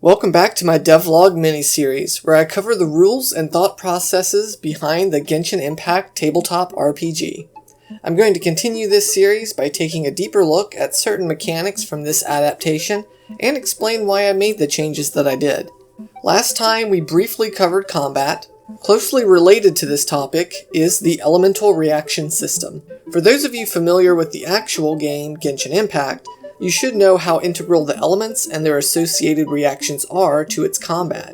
Welcome back to my devlog mini-series, where I cover the rules and thought processes behind the Genshin Impact Tabletop RPG. I'm going to continue this series by taking a deeper look at certain mechanics from this adaptation, and explain why I made the changes that I did. Last time we briefly covered combat. Closely related to this topic is the elemental reaction system. For those of you familiar with the actual game, Genshin Impact, you should know how integral the elements and their associated reactions are to its combat.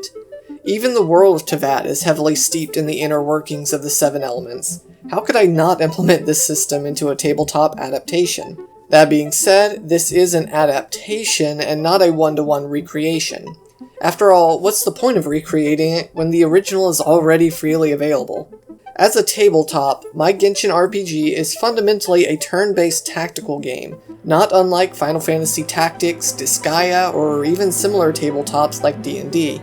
Even the world of Teyvat is heavily steeped in the inner workings of the 7 elements. How could I not implement this system into a tabletop adaptation? That being said, this is an adaptation and not a one-to-one recreation. After all, what's the point of recreating it when the original is already freely available? As a tabletop, my Genshin RPG is fundamentally a turn-based tactical game, not unlike Final Fantasy Tactics, Disgaea, or even similar tabletops like D&D.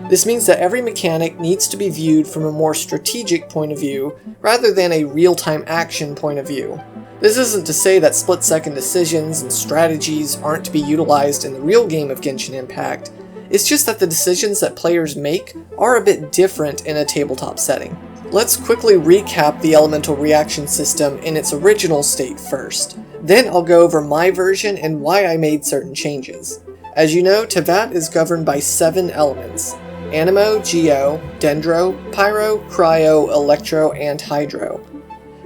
This means that every mechanic needs to be viewed from a more strategic point of view, rather than a real-time action point of view. This isn't to say that split-second decisions and strategies aren't to be utilized in the real game of Genshin Impact. It's just that the decisions that players make are a bit different in a tabletop setting. Let's quickly recap the elemental reaction system in its original state first. Then I'll go over my version and why I made certain changes. As you know, Teyvat is governed by 7 elements: Anemo, Geo, Dendro, Pyro, Cryo, Electro, and Hydro.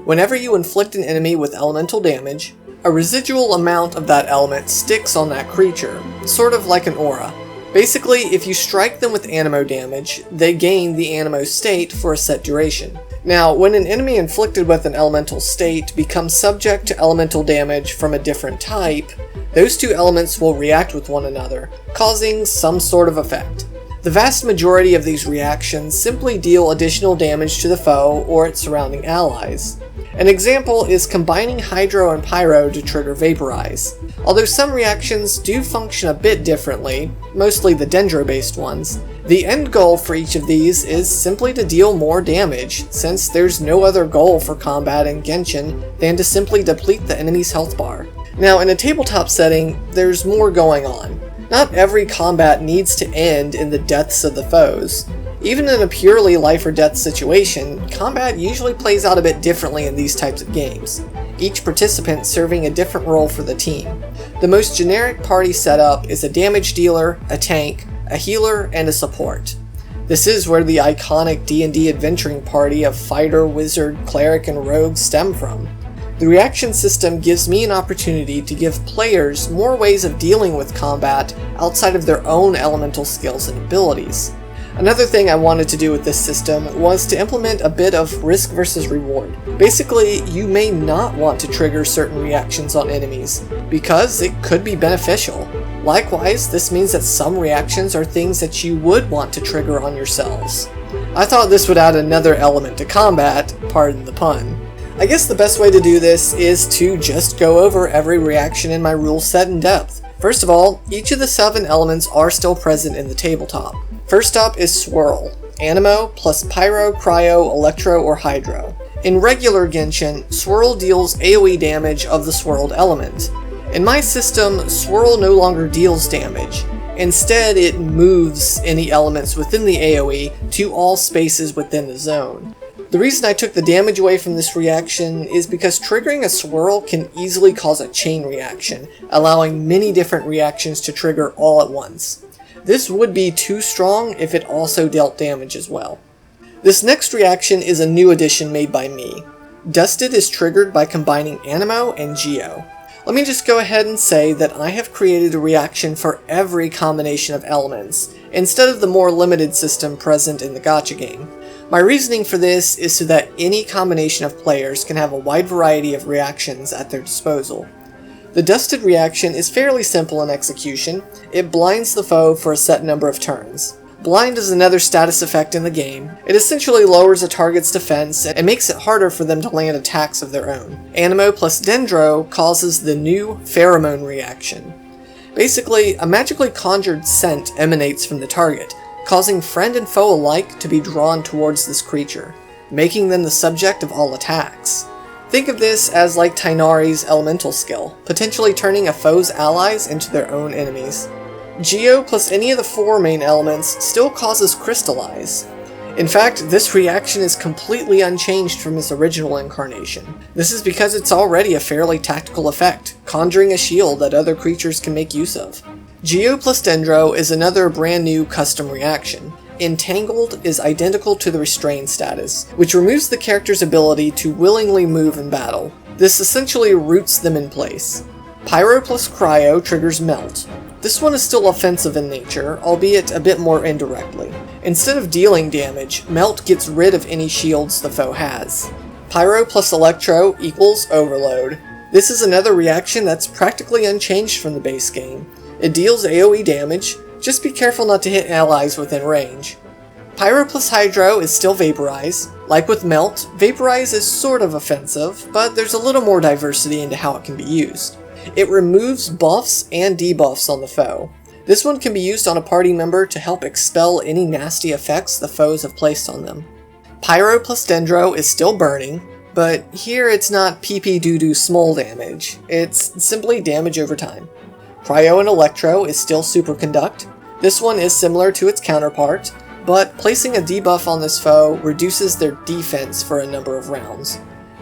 Whenever you inflict an enemy with elemental damage, a residual amount of that element sticks on that creature, sort of like an aura. Basically, if you strike them with Anemo damage, they gain the Anemo state for a set duration. Now, when an enemy inflicted with an elemental state becomes subject to elemental damage from a different type, those 2 elements will react with one another, causing some sort of effect. The vast majority of these reactions simply deal additional damage to the foe or its surrounding allies. An example is combining Hydro and Pyro to trigger Vaporize. Although some reactions do function a bit differently, mostly the Dendro-based ones, the end goal for each of these is simply to deal more damage, since there's no other goal for combat in Genshin than to simply deplete the enemy's health bar. Now, in a tabletop setting, there's more going on. Not every combat needs to end in the deaths of the foes. Even in a purely life or death situation, combat usually plays out a bit differently in these types of games, each participant serving a different role for the team. The most generic party setup is a damage dealer, a tank, a healer, and a support. This is where the iconic D&D adventuring party of fighter, wizard, cleric, and rogue stem from. The reaction system gives me an opportunity to give players more ways of dealing with combat outside of their own elemental skills and abilities. Another thing I wanted to do with this system was to implement a bit of risk versus reward. Basically, you may not want to trigger certain reactions on enemies, because it could be beneficial. Likewise, this means that some reactions are things that you would want to trigger on yourselves. I thought this would add another element to combat, pardon the pun. I guess the best way to do this is to just go over every reaction in my rule set in depth. First of all, each of the 7 elements are still present in the tabletop. First up is Swirl, Anemo plus Pyro, Cryo, Electro, or Hydro. In regular Genshin, Swirl deals AoE damage of the swirled element. In my system, Swirl no longer deals damage. Instead, it moves any elements within the AoE to all spaces within the zone. The reason I took the damage away from this reaction is because triggering a swirl can easily cause a chain reaction, allowing many different reactions to trigger all at once. This would be too strong if it also dealt damage as well. This next reaction is a new addition made by me. Dusted is triggered by combining Anemo and Geo. Let me just go ahead and say that I have created a reaction for every combination of elements, instead of the more limited system present in the gacha game. My reasoning for this is so that any combination of players can have a wide variety of reactions at their disposal. The Dusted reaction is fairly simple in execution. It blinds the foe for a set number of turns. Blind is another status effect in the game. It essentially lowers a target's defense and makes it harder for them to land attacks of their own. Anemo plus Dendro causes the new Pheromone reaction. Basically, a magically conjured scent emanates from the target, causing friend and foe alike to be drawn towards this creature, making them the subject of all attacks. Think of this as like Tighnari's elemental skill, potentially turning a foe's allies into their own enemies. Geo plus any of the 4 main elements still causes crystallize. In fact, this reaction is completely unchanged from its original incarnation. This is because it's already a fairly tactical effect, conjuring a shield that other creatures can make use of. Geo plus Dendro is another brand new custom reaction. Entangled is identical to the Restrain status, which removes the character's ability to willingly move in battle. This essentially roots them in place. Pyro plus Cryo triggers Melt. This one is still offensive in nature, albeit a bit more indirectly. Instead of dealing damage, Melt gets rid of any shields the foe has. Pyro plus Electro equals Overload. This is another reaction that's practically unchanged from the base game. It deals AoE damage, just be careful not to hit allies within range. Pyro plus Hydro is still Vaporize. Like with Melt, Vaporize is sort of offensive, but there's a little more diversity into how it can be used. It removes buffs and debuffs on the foe. This one can be used on a party member to help expel any nasty effects the foes have placed on them. Pyro plus Dendro is still Burning, but here it's not PP-doo-doo small damage, it's simply damage over time. Cryo and Electro is still Superconduct. This one is similar to its counterpart, but placing a debuff on this foe reduces their defense for a number of rounds.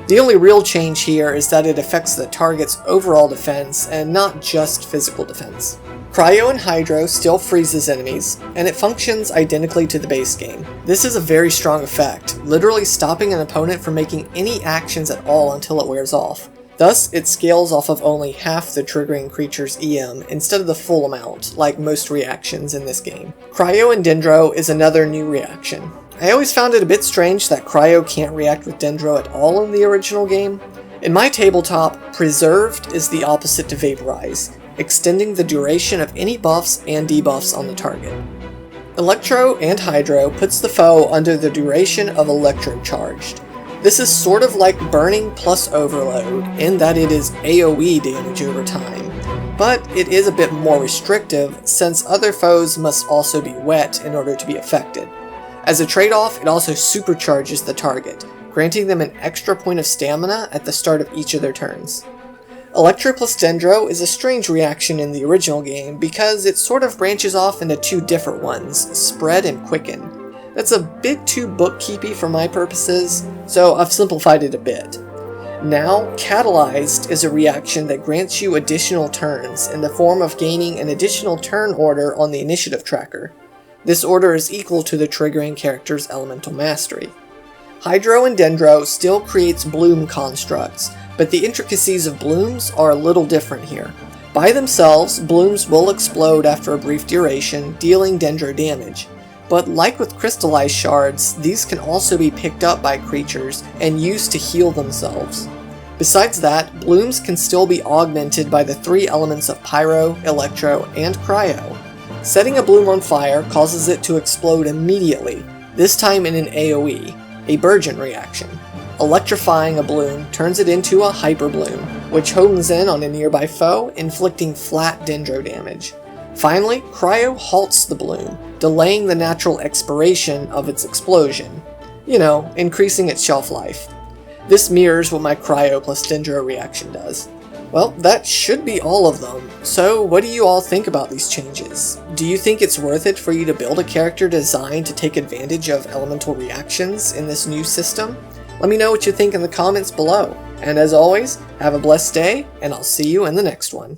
The only real change here is that it affects the target's overall defense and not just physical defense. Cryo and Hydro still freezes enemies, and it functions identically to the base game. This is a very strong effect, literally stopping an opponent from making any actions at all until it wears off. Thus, it scales off of only half the triggering creature's EM instead of the full amount, like most reactions in this game. Cryo and Dendro is another new reaction. I always found it a bit strange that Cryo can't react with Dendro at all in the original game. In my tabletop, Preserved is the opposite to Vaporize, extending the duration of any buffs and debuffs on the target. Electro and Hydro puts the foe under the duration of Electro-charged. This is sort of like Burning plus Overload, in that it is AoE damage over time, but it is a bit more restrictive since other foes must also be wet in order to be affected. As a trade-off, it also supercharges the target, granting them an extra point of stamina at the start of each of their turns. Electro plus Dendro is a strange reaction in the original game because it sort of branches off into 2 different ones, Spread and Quicken. That's a bit too bookkeepy for my purposes, so I've simplified it a bit. Now, Catalyzed is a reaction that grants you additional turns in the form of gaining an additional turn order on the initiative tracker. This order is equal to the triggering character's elemental mastery. Hydro and Dendro still creates bloom constructs, but the intricacies of blooms are a little different here. By themselves, blooms will explode after a brief duration, dealing Dendro damage. But like with crystallized shards, these can also be picked up by creatures and used to heal themselves. Besides that, blooms can still be augmented by the 3 elements of Pyro, Electro, and Cryo. Setting a bloom on fire causes it to explode immediately, this time in an AoE, a Burgeon reaction. Electrifying a bloom turns it into a Hyper Bloom, which hones in on a nearby foe, inflicting flat Dendro damage. Finally, Cryo halts the bloom, delaying the natural expiration of its explosion. You know, increasing its shelf life. This mirrors what my Cryo plus Dendro reaction does. Well, that should be all of them. So what do you all think about these changes? Do you think it's worth it for you to build a character designed to take advantage of elemental reactions in this new system? Let me know what you think in the comments below. And as always, have a blessed day, and I'll see you in the next one.